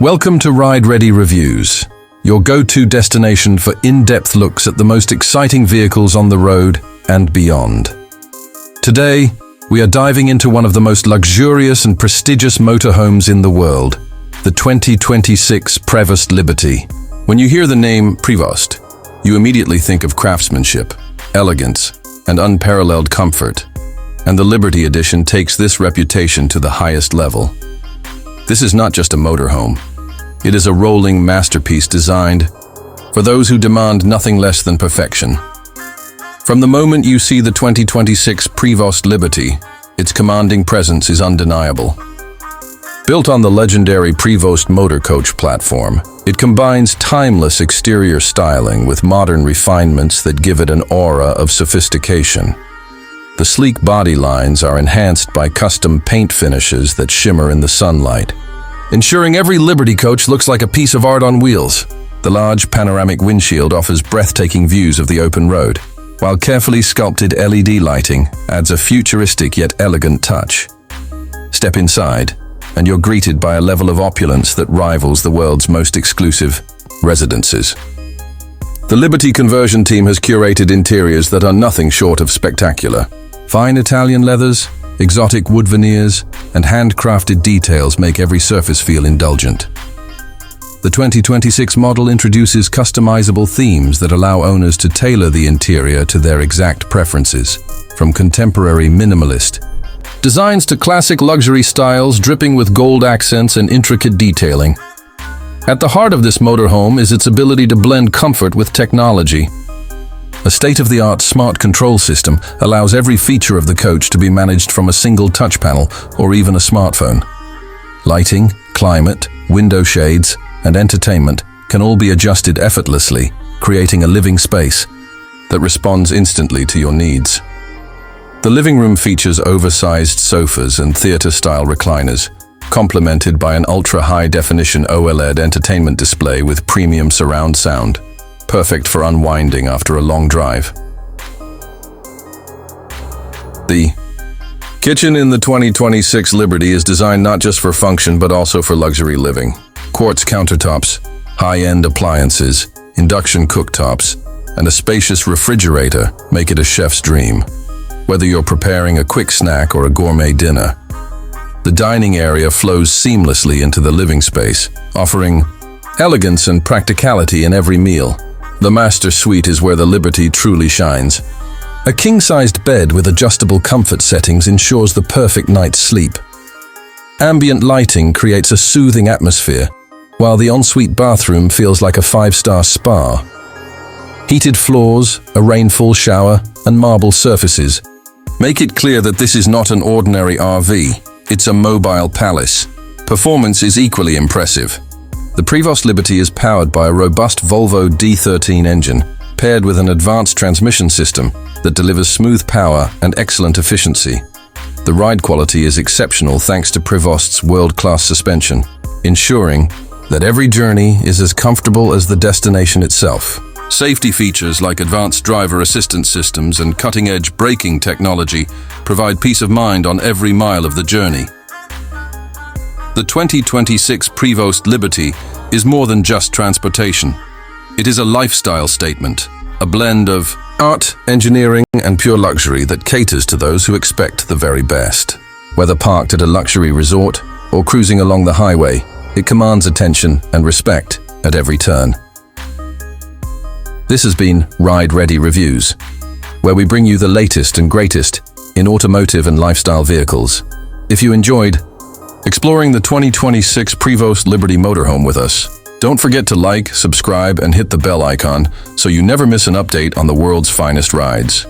Welcome to Ride Ready Reviews, your go-to destination for in-depth looks at the most exciting vehicles on the road and beyond. Today, we are diving into one of the most luxurious and prestigious motorhomes in the world, the 2026 Prevost Liberty. When you hear the name Prevost, you immediately think of craftsmanship, elegance, and unparalleled comfort. And the Liberty Edition takes this reputation to the highest level. This is not just a motorhome. It is a rolling masterpiece designed for those who demand nothing less than perfection. From the moment you see the 2026 Prevost Liberty, its commanding presence is undeniable. Built on the legendary Prevost motor coach platform, it combines timeless exterior styling with modern refinements that give it an aura of sophistication. The sleek body lines are enhanced by custom paint finishes that shimmer in the sunlight, ensuring every Liberty coach looks like a piece of art on wheels. The large panoramic windshield offers breathtaking views of the open road, while carefully sculpted LED lighting adds a futuristic yet elegant touch. Step inside, and you're greeted by a level of opulence that rivals the world's most exclusive residences. The Liberty conversion team has curated interiors that are nothing short of spectacular. Fine Italian leathers, exotic wood veneers, and handcrafted details make every surface feel indulgent. The 2026 model introduces customizable themes that allow owners to tailor the interior to their exact preferences, from contemporary minimalist designs to classic luxury styles dripping with gold accents and intricate detailing. At the heart of this motorhome is its ability to blend comfort with technology. A state-of-the-art smart control system allows every feature of the coach to be managed from a single touch panel or even a smartphone. Lighting, climate, window shades, and entertainment can all be adjusted effortlessly, creating a living space that responds instantly to your needs. The living room features oversized sofas and theater-style recliners, complemented by an ultra-high-definition OLED entertainment display with premium surround sound, perfect for unwinding after a long drive. The kitchen in the 2026 Liberty is designed not just for function but also for luxury living. Quartz countertops, high-end appliances, induction cooktops, and a spacious refrigerator make it a chef's dream. Whether you're preparing a quick snack or a gourmet dinner, the dining area flows seamlessly into the living space, offering elegance and practicality in every meal. The master suite is where the Liberty truly shines. A king-sized bed with adjustable comfort settings ensures the perfect night's sleep. Ambient lighting creates a soothing atmosphere, while the ensuite bathroom feels like a five-star spa. Heated floors, a rainfall shower, and marble surfaces make it clear that this is not an ordinary RV, it's a mobile palace. Performance is equally impressive. The Prevost Liberty is powered by a robust Volvo D13 engine, paired with an advanced transmission system that delivers smooth power and excellent efficiency. The ride quality is exceptional thanks to Prevost's world-class suspension, ensuring that every journey is as comfortable as the destination itself. Safety features like advanced driver assistance systems and cutting-edge braking technology provide peace of mind on every mile of the journey. The 2026 Prevost Liberty is more than just transportation. It is a lifestyle statement, a blend of art, engineering, and pure luxury that caters to those who expect the very best. Whether parked at a luxury resort or cruising along the highway, it commands attention and respect at every turn. This has been Ride Ready Reviews, where we bring you the latest and greatest in automotive and lifestyle vehicles. If you enjoyed exploring the 2026 Prevost Liberty Motorhome with us, don't forget to like, subscribe, and hit the bell icon so you never miss an update on the world's finest rides.